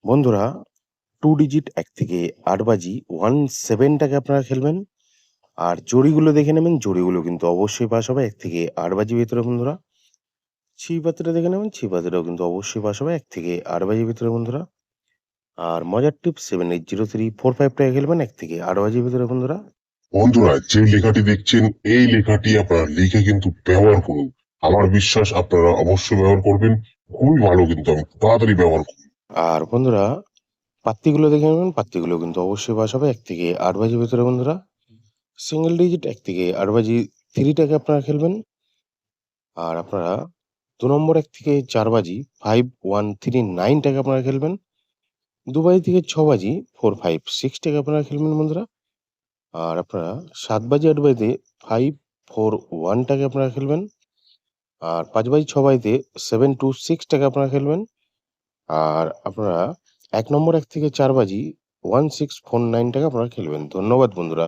বন্ধুরা 2 ডিজিট ১ থেকে ৮ বাজি 17 টাকে আপনারা খেলবেন। আর জড়িগুলো দেখে নেবেন, জড়িগুলো কিন্তু অবশ্যই পাস হবে ১ থেকে ৮ বাজির ভেতরে বন্ধুরা। ছিপাত্রা দেখে নেবেন, ছিপাত্রাও কিন্তু অবশ্যই পাস হবে ১ থেকে ৮ বাজির ভিতরে বন্ধুরা। আর মজার টিপস 780345 টাকা খেলবেন ১ থেকে ৮ বাজির ভিতরে বন্ধুরা। বন্ধুরা, যে লেখাটি দেখছেন এই লেখাটি আপনারা লিখে কিন্তু ব্যবহার করুন। আমার বিশ্বাস আপনারা অবশ্যই ব্যবহার করবেন। খুবই ভালো, কিন্তু আমি তাড়াতাড়ি ব্যবহার করুন। আর বন্ধুরা পাত্তিগুলো দেখে নেবেন, পাত্তিগুলো কিন্তু অবশ্যই পাস হবে ১ থেকে ৮ বাজির ভিতরে বন্ধুরা। সিঙ্গেল ডিজিট ১ থেকে ৮ বাজি 3 টাকে আপনারা খেলবেন। আর আপনারা ২ নম্বর ১ থেকে ৪ বাজি 5139 টাকা আপনারা খেলবেন। ২ বাজি থেকে ৬ বাজি 456 টাকা আপনারা খেলবেন বন্ধুরা। আর আপনারা ৭ বাজি ৮ বাজিতে 541 টাকা আপনারা খেলবেন। আর ৫ বাজি ৬ বাজিতে 726 টাকা আপনারা খেলবেন। আর আপনারা ১ নম্বর ১ থেকে ৪ বাজি 1649 টাকা আপনারা খেলবেন। ধন্যবাদ বন্ধুরা।